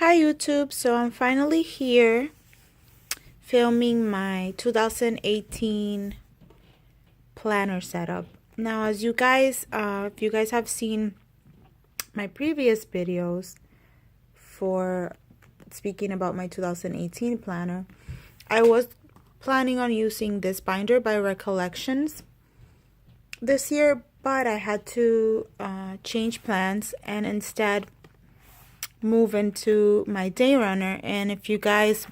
Hi YouTube, so I'm finally here filming my 2018 planner setup. Now as you guys, if you guys have seen my previous videos for speaking about my 2018 planner, I was planning on using this binder by Recollections this year, but I had to change plans and instead move into my day runner. And if you guys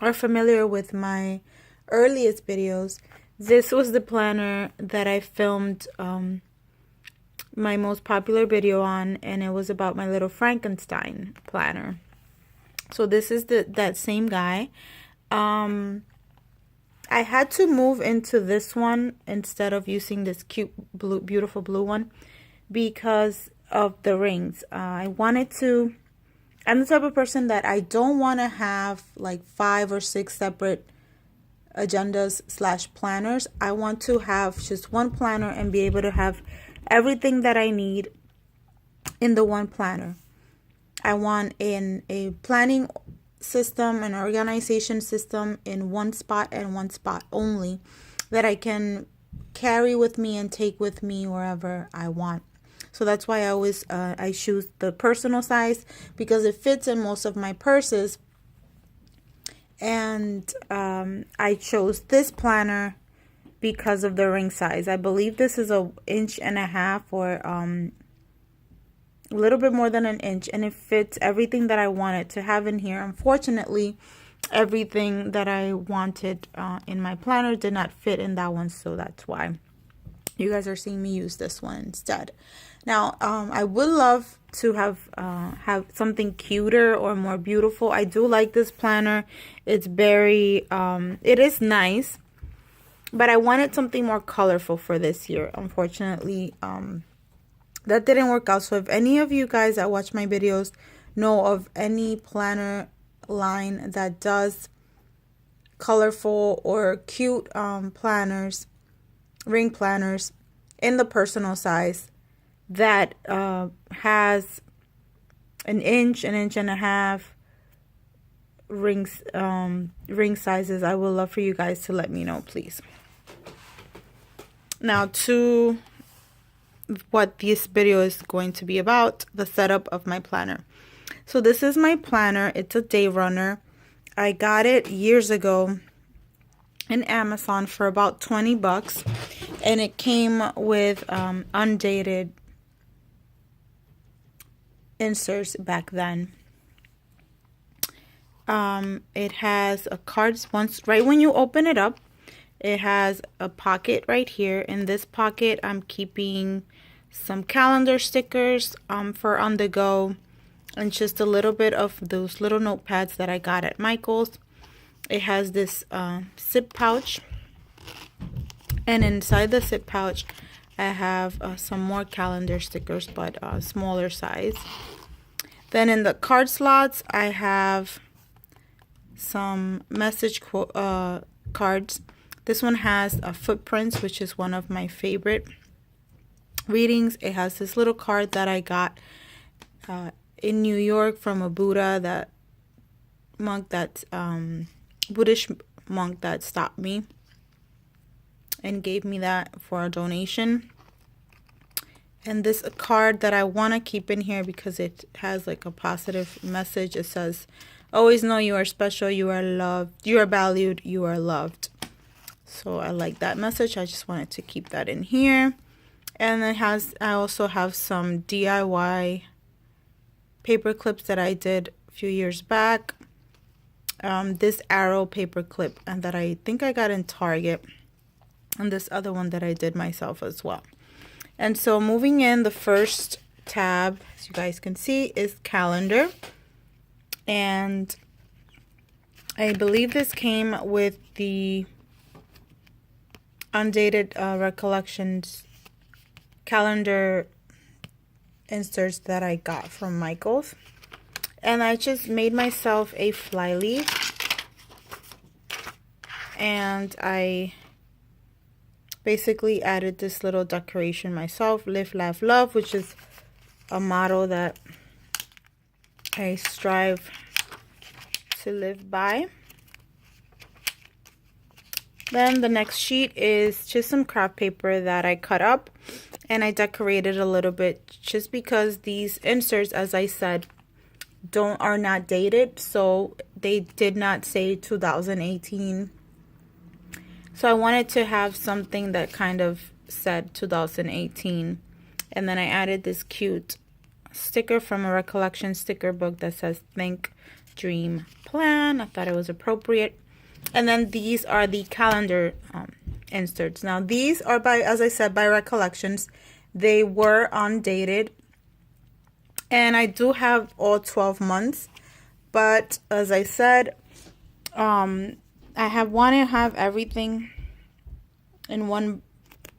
are familiar with my earliest videos, this was the planner that I filmed my most popular video on, and it was about my little Frankenstein planner. So this is that same guy. I had to move into this one instead of using this cute blue, beautiful blue one because of the rings. I'm the type of person that I don't want to have like 5 or 6 separate agendas / planners. I want to have just one planner and be able to have everything that I need in the one planner. I want a planning system, an organization system in one spot and one spot only that I can carry with me and take with me wherever I want. So that's why I always I choose the personal size because it fits in most of my purses. And I chose this planner because of the ring size. I believe this is 1.5 inches or a little bit more than 1 inch, and it fits everything that I wanted to have in here. Unfortunately, everything that I wanted in my planner did not fit in that one, so that's why you guys are seeing me use this one instead. Now, I would love to have something cuter or more beautiful. I do like this planner. It's very, it is nice, but I wanted something more colorful for this year. Unfortunately, that didn't work out. So if any of you guys that watch my videos know of any planner line that does colorful or cute planners, ring planners in the personal size that has 1 inch, 1.5 inch ring sizes, I would love for you guys to let me know, please. Now to what this video is going to be about, the setup of my planner. So this is my planner. It's a day runner. I got it years ago in Amazon for about 20 bucks, and it came with undated inserts back then. It has a cards right when you open it up. It has a pocket right here. In this pocket, I'm keeping some calendar stickers for on the go, and just a little bit of those little notepads that I got at Michael's. It has this zip pouch, and inside the zip pouch I have some more calendar stickers, but smaller size. Then in the card slots I have some message cards. This one has footprints, which is one of my favorite readings. It has this little card that I got in New York from a Buddha monk, that Buddhist monk that stopped me and gave me that for a donation. And this card that I want to keep in here because it has like a positive message. It says, always know you are special, you are loved, you are valued, you are loved. So I like that message. I just wanted to keep that in here. And I also have some DIY paper clips that I did a few years back. This arrow paper clip, and that I think I got in Target, and this other one that I did myself as well. And so moving in, the first tab, as you guys can see, is calendar. And I believe this came with the undated Recollections calendar inserts that I got from Michael's. And I just made myself a fly leaf, and I basically added this little decoration myself. Live, laugh, love, which is a motto that I strive to live by. Then the next sheet is just some craft paper that I cut up and I decorated a little bit just because these inserts, as I said, are not dated, so they did not say 2018. So I wanted to have something that kind of said 2018. And then I added this cute sticker from a recollection sticker book that says Think, Dream, Plan. I thought it was appropriate. And then these are the calendar inserts. Now these are by, as I said, by Recollections. They were undated. And I do have all 12 months. But as I said, want to have everything in one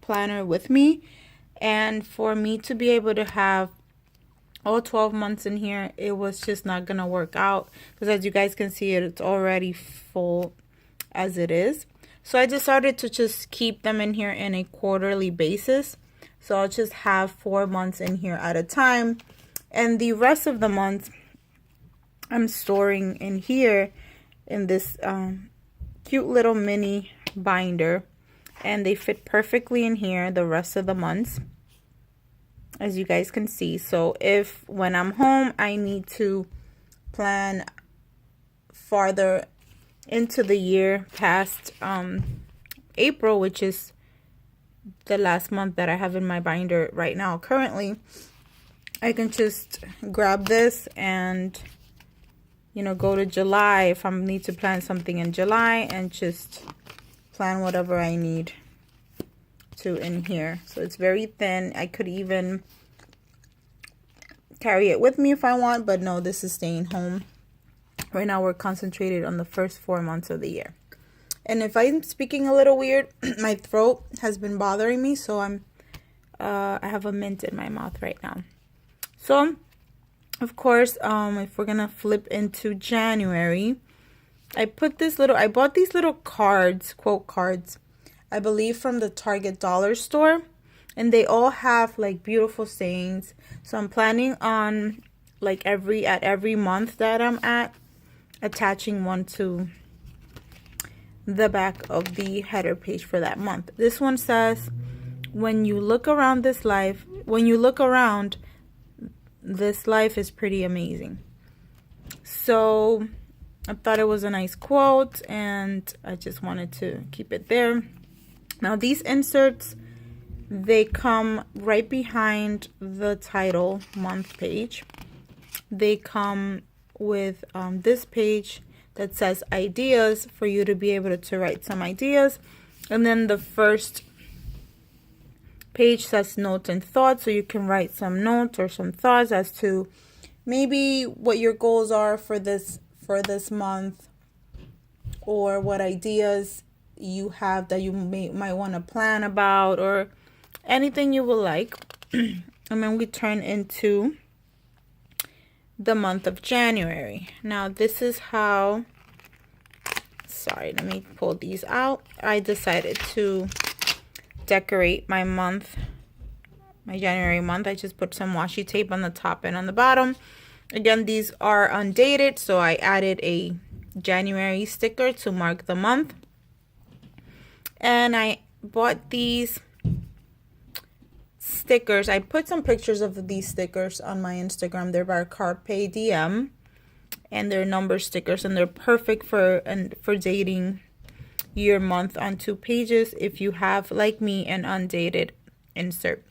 planner with me. And for me to be able to have all 12 months in here, it was just not going to work out. Because as you guys can see, it's already full as it is. So I decided to just keep them in here in a quarterly basis. So I'll just have 4 months in here at a time. And the rest of the month, I'm storing in here in this cute little mini binder. And they fit perfectly in here the rest of the months, as you guys can see. So if when I'm home, I need to plan farther into the year past April, which is the last month that I have in my binder right now currently, I can just grab this and, you know, go to July if I need to plan something in July and just plan whatever I need to in here. So it's very thin. I could even carry it with me if I want, but no, this is staying home. Right now we're concentrated on the first 4 months of the year. And if I'm speaking a little weird, my throat has been bothering me, so I have a mint in my mouth right now. So, of course, if we're gonna flip into January, I bought these little cards, quote cards, I believe from the Target dollar store, and they all have like beautiful sayings. So I'm planning on like every month that I'm at, attaching one to the back of the header page for that month. This one says, when you look around, this life is pretty amazing. So I thought it was a nice quote and I just wanted to keep it there. Now these inserts, they come right behind the title month page. They come with this page that says ideas for you to be able to write some ideas. And then the first page says notes and thoughts, so you can write some notes or some thoughts as to maybe what your goals are for this month, or what ideas you have that you might want to plan about, or anything you would like. And then we turn into the month of January. Now this is how, sorry, let me pull these out. I decided to decorate my January month. I just put some washi tape on the top and on the bottom. Again, these are undated, so I added a January sticker to mark the month. And I bought these stickers. I put some pictures of these stickers on my Instagram. They're by Carpe DM, and they're number stickers, and they're perfect for dating your month on 2 pages if you have, like me, an undated insert.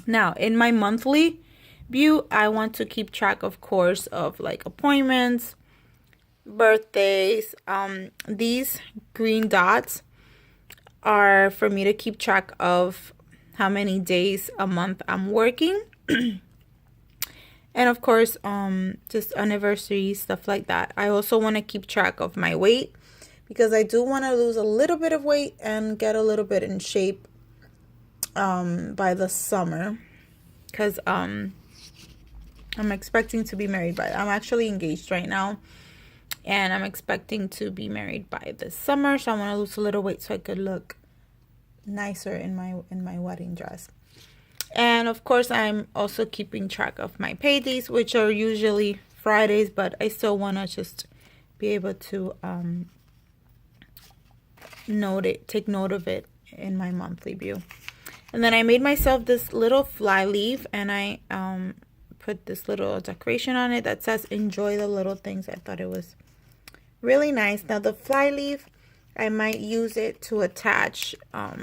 Now in my monthly view, I want to keep track, of course, of like appointments, birthdays. These green dots are for me to keep track of how many days a month I'm working. And of course, just anniversaries, stuff like that. I also want to keep track of my weight, because I do want to lose a little bit of weight and get a little bit in shape by the summer, because I'm expecting to be married I'm actually engaged right now, and I'm expecting to be married by this summer, so I want to lose a little weight so I could look nicer in my wedding dress. And of course, I'm also keeping track of my paydays, which are usually Fridays, but I still want to just be able to take note of it in my monthly view. And then I made myself this little fly leaf, and I put this little decoration on it that says enjoy the little things. I thought it was really nice. Now the fly leaf, I might use it to attach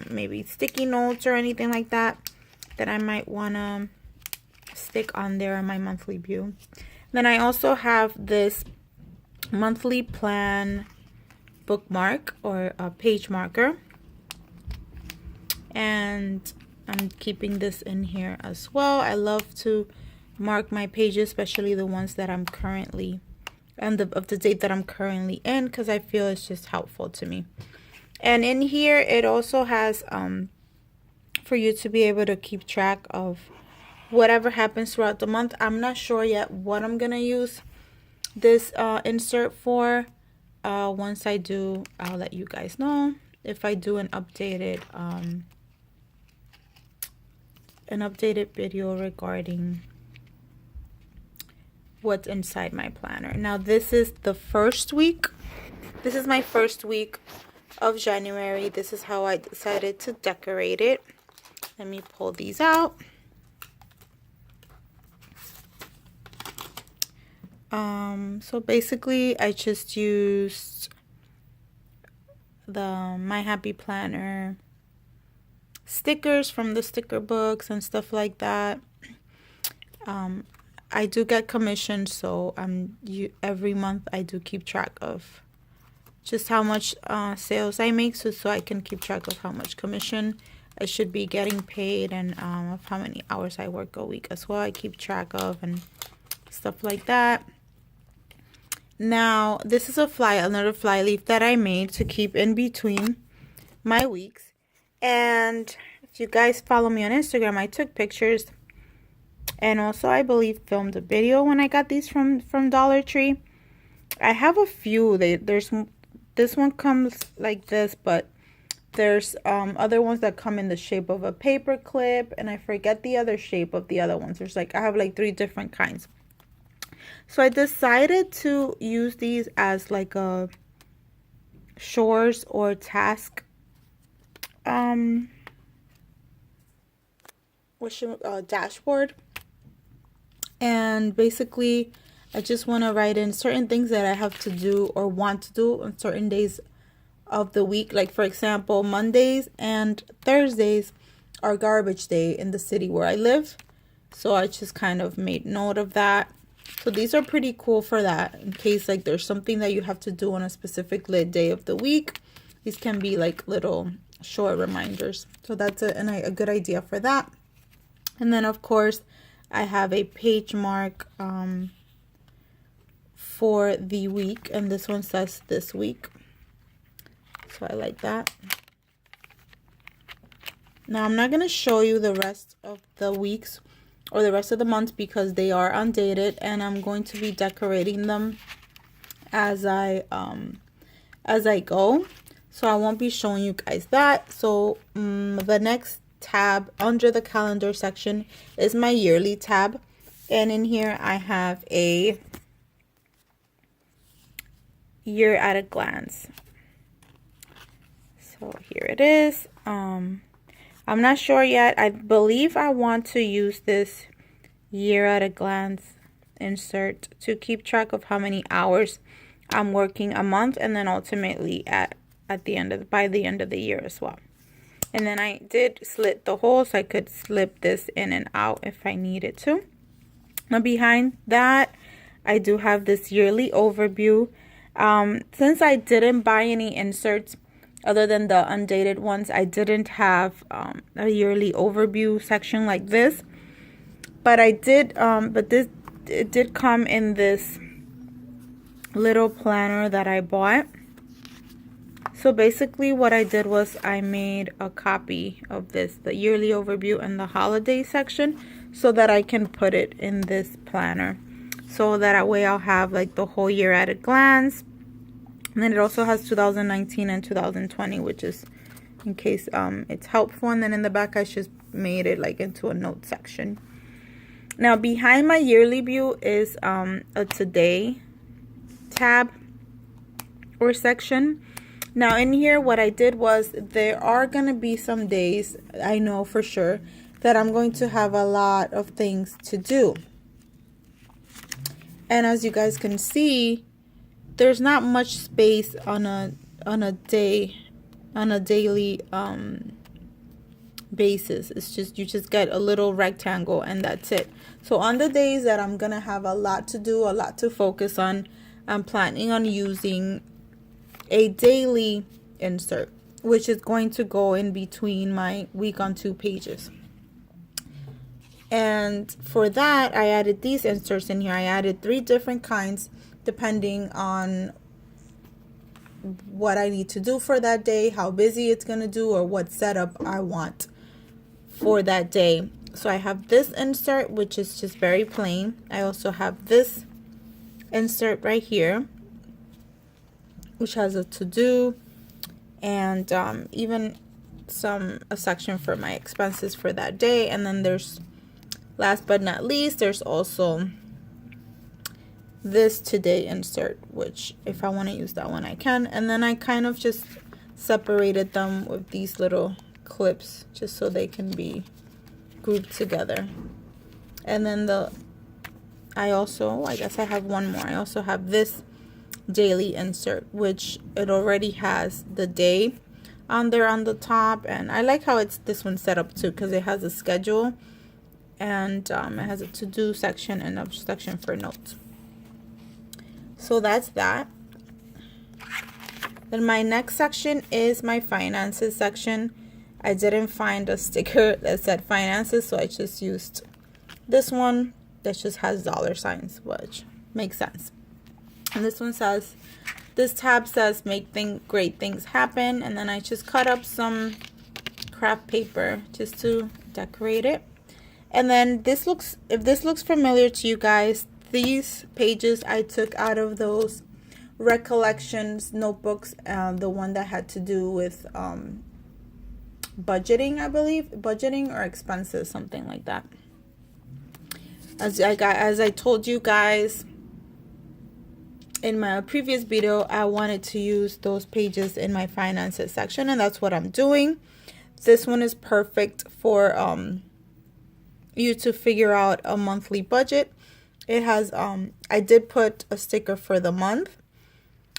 maybe sticky notes or anything like that I might want to stick on there in my monthly view. Then I also have this monthly plan bookmark or a page marker, and I'm keeping this in here as well. I love to mark my pages, especially the ones that I'm currently and of the date that I'm currently in, because I feel it's just helpful to me. And in here it also has for you to be able to keep track of whatever happens throughout the month. I'm not sure yet what I'm gonna use this insert for. Once I do, I'll let you guys know if I do an updated video regarding what's inside my planner. Now this is the first week. This is my first week of January. This is how I decided to decorate it. Let me pull these out. So basically I just used the My Happy Planner stickers from the sticker books and stuff like that. I do get commission, so every month I do keep track of just how much sales I make, so I can keep track of how much commission I should be getting paid, and of how many hours I work a week as well. I keep track of and stuff like that. Now this is another fly leaf that I made to keep in between my weeks. And if you guys follow me on Instagram, I took pictures and also I believe filmed a video when I got these from Dollar Tree. I have a few. There's this one comes like this, but there's other ones that come in the shape of a paper clip, and I forget the other shape of the other ones. I have like 3 different kinds. So I decided to use these as like a chores or task dashboard. And basically I just want to write in certain things that I have to do or want to do on certain days of the week. Like for example, Mondays and Thursdays are garbage day in the city where I live, so I just kind of made note of that. So these are pretty cool for that, in case like there's something that you have to do on a specific day of the week. These can be like little short reminders. So that's a good idea for that. And then of course I have a page mark for the week, and this one says this week. So I like that. Now I'm not going to show you the rest of the weeks or the rest of the month because they are undated, and I'm going to be decorating them as I go. So I won't be showing you guys that. So the next tab under the calendar section is my yearly tab, and in here I have a year at a glance. So here it is. I'm not sure yet. I believe I want to use this year at a glance insert to keep track of how many hours I'm working a month, and then ultimately by the end of the year as well. And then I did slit the hole so I could slip this in and out if I needed to. Now behind that, I do have this yearly overview. Since I didn't buy any inserts other than the undated ones, I didn't have a yearly overview section like this. But I did, it did come in this little planner that I bought. So basically what I did was I made a copy of this, the yearly overview and the holiday section, so that I can put it in this planner. So that way I'll have like the whole year at a glance. And then it also has 2019 and 2020, which is in case it's helpful. And then in the back I just made it like into a note section. Now behind my yearly view is a today tab or section. Now in here, what I did was, there are going to be some days, I know for sure, that I'm going to have a lot of things to do. And as you guys can see, there's not much space on a daily basis. It's just, you just get a little rectangle and that's it. So on the days that I'm gonna have a lot to do, a lot to focus on, I'm planning on using a daily insert, which is going to go in between my week on 2 pages. And for that, I added these inserts in here. I added 3 different kinds depending on what I need to do for that day, how busy it's going to do, or what setup I want for that day. So I have this insert, which is just very plain. I also have this insert right here, which has a to-do, and even a section for my expenses for that day. And then there's, last but not least, there's also this today insert, which if I want to use that one, I can. And then I kind of just separated them with these little clips just so they can be grouped together. And then I guess I have one more. I also have this daily insert, which it already has the day on there on the top. And I like how this one's set up too, because it has a schedule, and it has a to-do section and a section for notes. So that's that. Then my next section is my finances section. I didn't find a sticker that said finances, so I just used this one that just has dollar signs, which makes sense. And this one says, this tab says make great things happen. And then I just cut up some craft paper just to decorate it. And then if this looks familiar to you guys, these pages I took out of those recollections notebooks, the one that had to do with budgeting, I believe, budgeting or expenses, something like that. As I told you guys in my previous video, I wanted to use those pages in my finances section, and that's what I'm doing. This one is perfect for you to figure out a monthly budget. It has I did put a sticker for the month,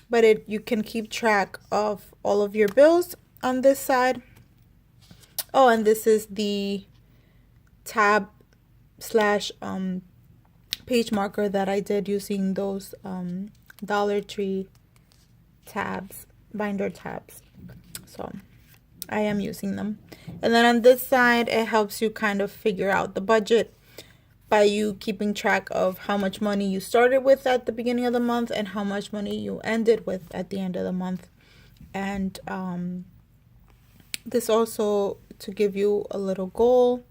but you can keep track of all of your bills on this side. Oh, and this is the tab / page marker that I did using those Dollar Tree tabs, binder tabs. So I am using them. And then on this side, it helps you kind of figure out the budget by you keeping track of how much money you started with at the beginning of the month and how much money you ended with at the end of the month. And this also to give you a little goal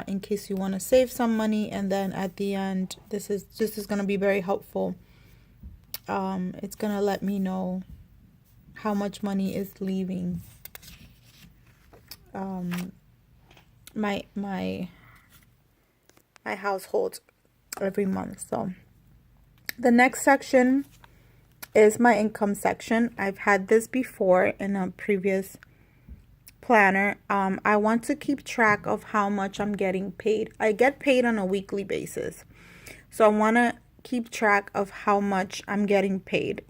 in case you want to save some money. And then at the end, this is going to be very helpful. It's going to let me know how much money is leaving my household every month. So the next section is my income section. I've had this before in a previous planner. I want to keep track of how much I'm getting paid. I get paid on a weekly basis, so I want to keep track of how much I'm getting paid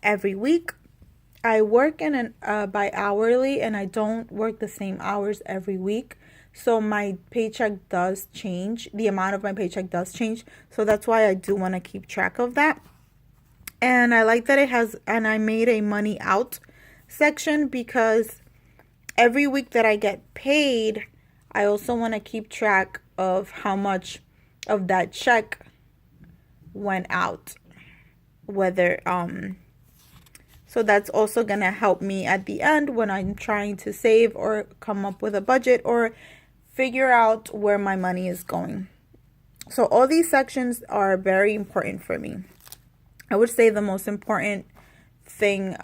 every week. I work by hourly, and I don't work the same hours every week. So my paycheck does change. The amount of my paycheck does change. So that's why I do want to keep track of that. And I like that it has, and I made a money out section because every week that I get paid, I also want to keep track of how much of that check went out. So that's also going to help me at the end when I'm trying to save or come up with a budget or figure out where my money is going. So all these sections are very important for me. I would say the most important thing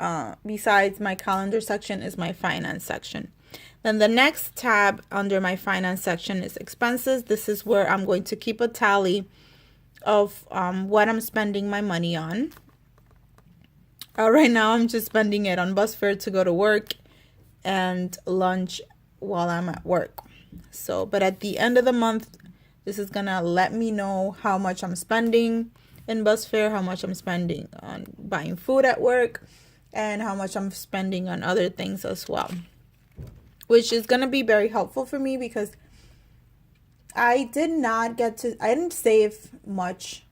besides my calendar section is my finance section. Then the next tab under my finance section is expenses. This is where I'm going to keep a tally of what I'm spending my money on. Right now I'm just spending it on bus fare to go to work and lunch while I'm at work. So, but at the end of the month, this is gonna let me know how much I'm spending in bus fare, how much I'm spending on buying food at work, and how much I'm spending on other things as well, which is gonna be very helpful for me because I didn't save much,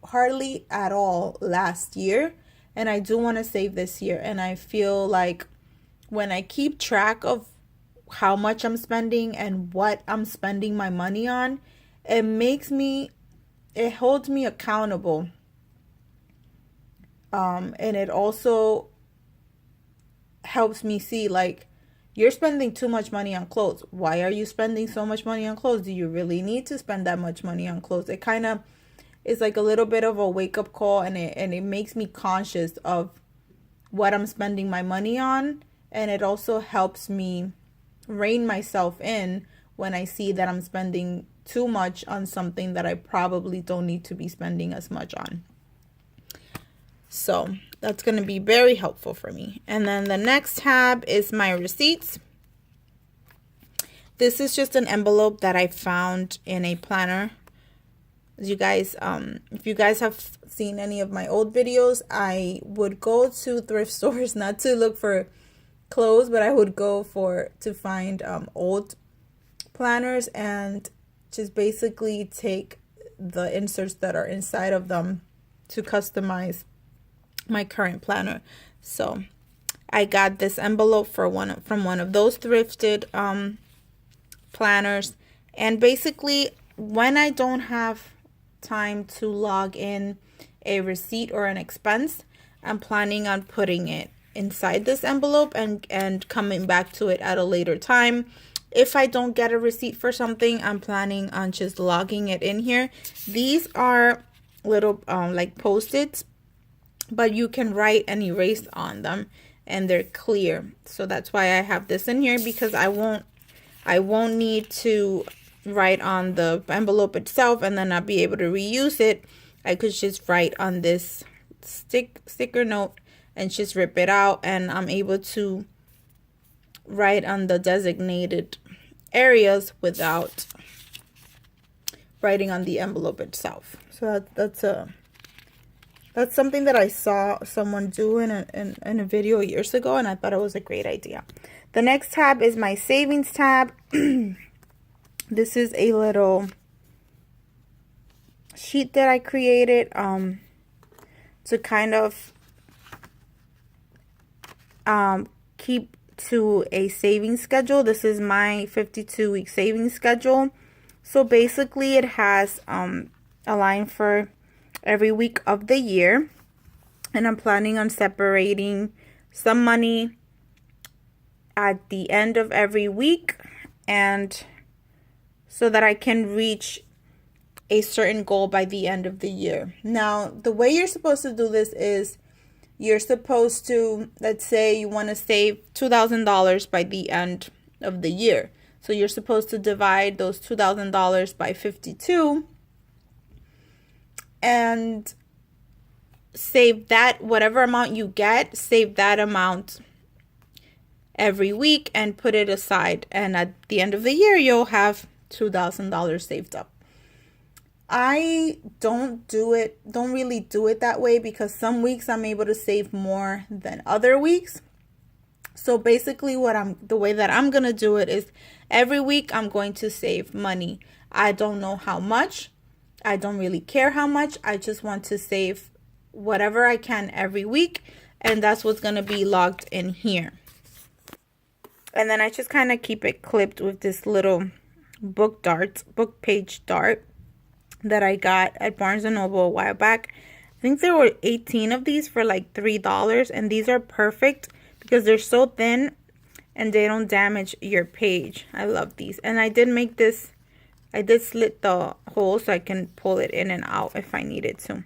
hardly at all last year, and I do want to save this year. And I feel like when I keep track of how much I'm spending and what I'm spending my money on, it holds me accountable. And it also helps me see, like, you're spending too much money on clothes. Why are you spending so much money on clothes? Do you really need to spend that much money on clothes? It kind of is like a little bit of a wake-up call, and it makes me conscious of what I'm spending my money on. And it also helps me rein myself in when I see that I'm spending too much on something that I probably don't need to be spending as much on. So that's going to be very helpful for me. And then the next tab is my receipts. This is just an envelope that I found in a planner. As you guys, if you guys have seen any of my old videos, I would go to thrift stores, not to look for clothes, but I would go to find old planners and just basically take the inserts that are inside of them to customize my current planner. So I got this envelope from one of those thrifted planners, and basically when I don't have time to log in a receipt or an expense, I'm planning on putting it inside this envelope and coming back to it at a later time. If I don't get a receipt for something, I'm planning on just logging it in here. These are little like Post-its, but you can write and erase on them, and they're clear. So that's why I have this in here, because I won't need to write on the envelope itself and then not be able to reuse it. I could just write on this sticker note and just rip it out, and I'm able to write on the designated areas without writing on the envelope itself. So that's something that I saw someone do in a video years ago, and I thought it was a great idea. The next tab is my savings tab. This is a little sheet that I created to kind of keep to a savings schedule. This is my 52-week savings schedule. So basically it has a line for every week of the year, and I'm planning on separating some money at the end of every week, and so that I can reach a certain goal by the end of the year. Now, the way you're supposed to do this is you're supposed to, let's say you want to save $2,000 by the end of the year. So you're supposed to divide those $2,000 by 52 and save that, whatever amount you get, save that amount every week and put it aside. And at the end of the year, you'll have $2,000 saved up. I don't really do it that way, because some weeks I'm able to save more than other weeks. So basically the way that I'm going to do it is every week I'm going to save money. I don't know how much. I don't really care how much. I just want to save whatever I can every week, and that's what's going to be logged in here. And then I just kind of keep it clipped with this little book page dart that I got at Barnes & Noble a while back. I think there were 18 of these for like $3, and these are perfect because they're so thin and they don't damage your page. I love these. And I did slit the hole so I can pull it in and out if I needed to.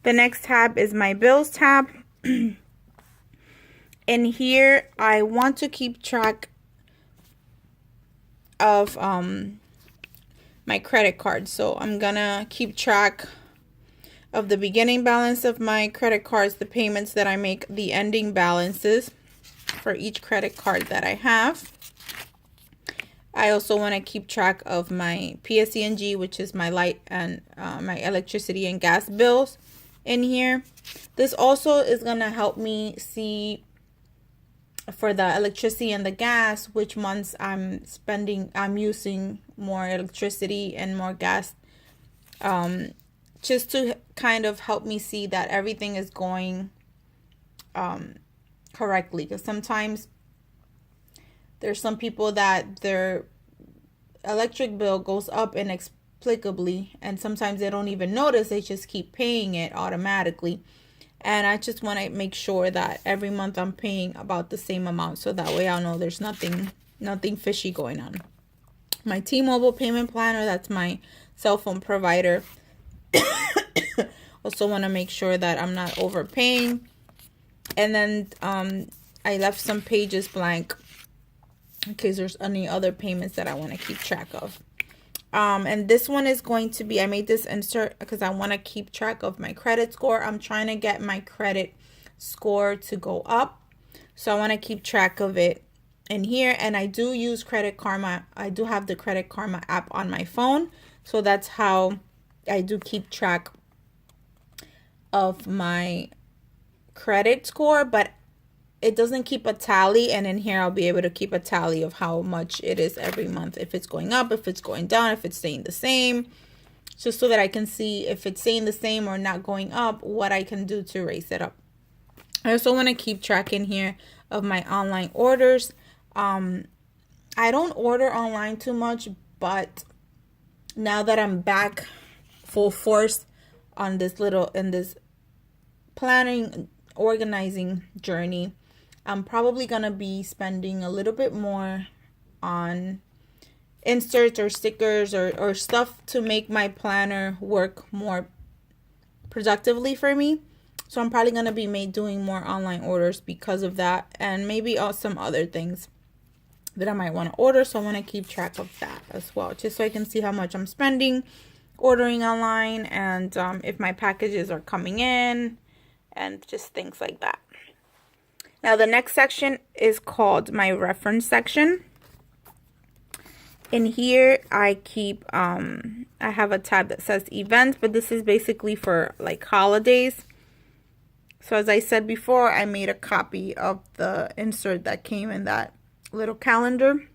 The next tab is my bills tab. In here, I want to keep track of my credit card. So I'm gonna keep track of the beginning balance of my credit cards, the payments that I make, the ending balances for each credit card that I have. I also want to keep track of my PSE&G, which is my light and my electricity and gas bills in here. This also is going to help me see for the electricity and the gas which months I'm using more electricity and more gas, just to kind of help me see that everything is going correctly. Because sometimes there's some people that their electric bill goes up inexplicably, and sometimes they don't even notice. They just keep paying it automatically. And I just want to make sure that every month I'm paying about the same amount, so that way I'll know there's nothing fishy going on. My T-Mobile payment planner, that's my cell phone provider. Also want to make sure that I'm not overpaying. And then I left some pages blank in case there's any other payments that I want to keep track of. And this one is going to be, I made this insert because I want to keep track of my credit score. I'm trying to get my credit score to go up, so I want to keep track of it in here. And I do use Credit Karma. I do have the Credit Karma app on my phone, so that's how I do keep track of my credit score. But it doesn't keep a tally, and in here I'll be able to keep a tally of how much it is every month, if it's going up, if it's going down, if it's staying the same, just so that I can see if it's staying the same or not going up, what I can do to raise it up. I also want to keep track in here of my online orders. I don't order online too much, but now that I'm back full force on this planning, organizing journey, I'm probably going to be spending a little bit more on inserts or stickers or stuff to make my planner work more productively for me. So I'm probably going to be doing more online orders because of that, and maybe some other things that I might want to order. So I want to keep track of that as well, just so I can see how much I'm spending ordering online, and if my packages are coming in, and just things like that. Now the next section is called my reference section. In here I keep I have a tab that says events, but this is basically for like holidays. So as I said before, I made a copy of the insert that came in that little calendar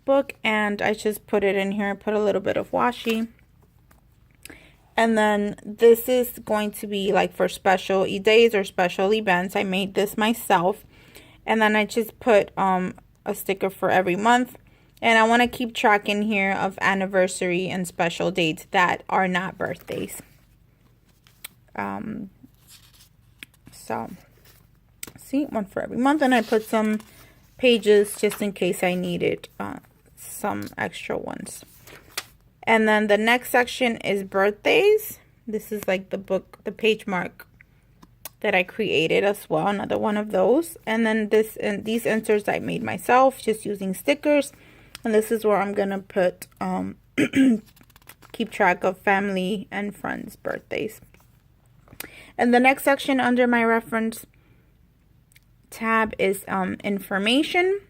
book, and I just put it in here, put a little bit of washi. And then this is going to be like for special days or special events. I made this myself. And then I just put a sticker for every month. And I want to keep track in here of anniversary and special dates that are not birthdays. So, see, one for every month. And I put some pages just in case I needed some extra ones. And then the next section is birthdays. This is like the page mark that I created as well, another one of those. And then these inserts I made myself just using stickers. And this is where I'm gonna put keep track of family and friends' birthdays. And the next section under my reference tab is information.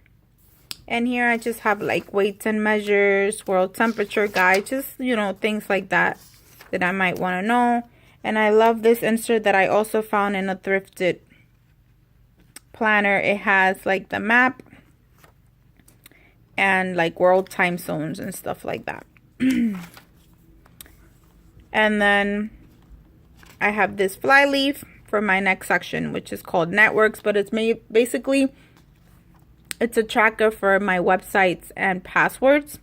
And here I just have like weights and measures, world temperature guide, just, things like that I might want to know. And I love this insert that I also found in a thrifted planner. It has like the map and like world time zones and stuff like that. And then I have this fly leaf for my next section, which is called networks, but it's basically it's a tracker for my websites and passwords.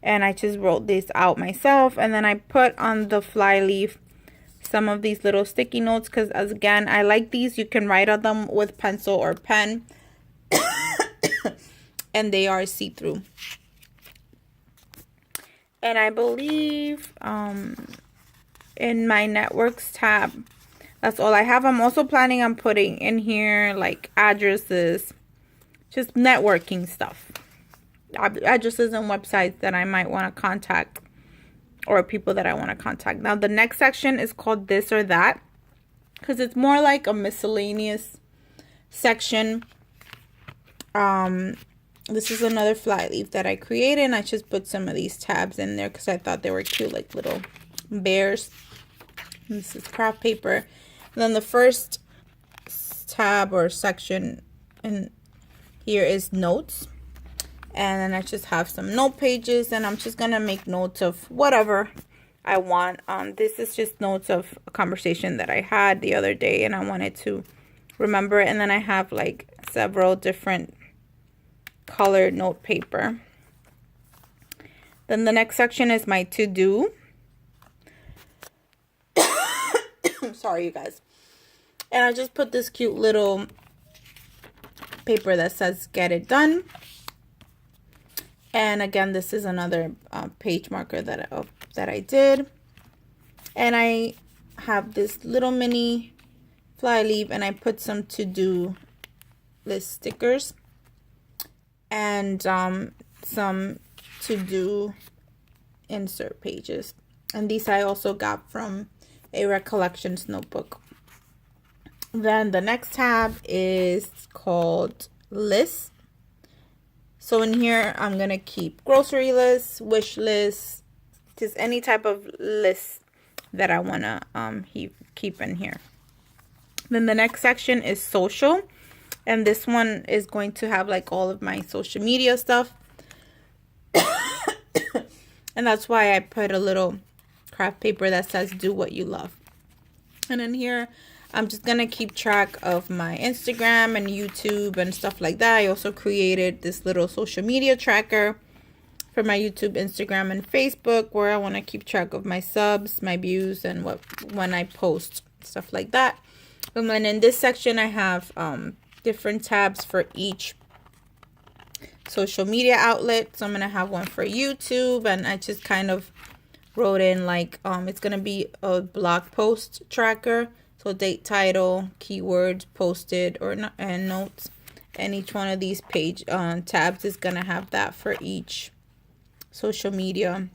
And I just wrote this out myself. And then I put on the fly leaf some of these little sticky notes, because again, I like these. You can write on them with pencil or pen. And they are see-through. And I believe in my networks tab, That's all I have. I'm also planning on putting in here like addresses, just networking stuff. Addresses and websites that I might want to contact, or people that I want to contact. Now the next section is called This or That, because it's more like a miscellaneous section. This is another fly leaf that I created, and I just put some of these tabs in there because I thought they were cute, like little bears. This is craft paper. And then the first tab or section in here is notes. And then I just have some note pages, and I'm just going to make notes of whatever I want. This is just notes of a conversation that I had the other day, and I wanted to remember it. And then I have like several different colored note paper. Then the next section is my to-do. Sorry, you guys. And I just put this cute little paper that says get it done. And again, this is another page marker that I did. And I have this little mini fly leaf, and I put some to-do list stickers and some to-do insert pages. And these I also got from a recollections notebook. Then the next tab is called lists. So in here, I'm going to keep grocery lists, wish lists, just any type of list that I want to keep in here. Then the next section is social. And this one is going to have like all of my social media stuff. And that's why I put a little craft paper that says do what you love. And in here, I'm just going to keep track of my Instagram and YouTube and stuff like that. I also created this little social media tracker for my YouTube, Instagram, and Facebook, where I want to keep track of my subs, my views, and when I post, stuff like that. And then in this section, I have different tabs for each social media outlet. So I'm going to have one for YouTube, and I just kind of wrote in like it's going to be a blog post tracker. So date, title, keywords, posted, or not, and notes. And each one of these page tabs is going to have that for each social media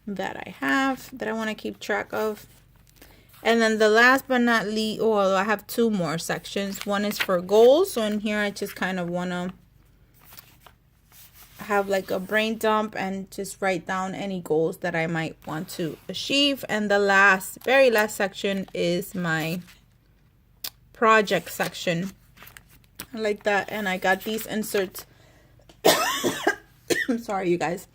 that I have, that I want to keep track of. And then the last but not least, well, I have two more sections. One is for goals. So in here, I just kind of want to have like a brain dump and just write down any goals that I might want to achieve. And the very last section is my project section. I like that. And I got these inserts. I'm sorry, you guys.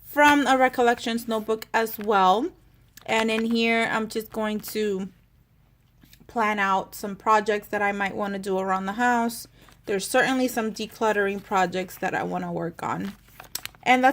From a recollections notebook as well. And in here, I'm just going to plan out some projects that I might want to do around the house. There's certainly some decluttering projects that I want to work on. And that's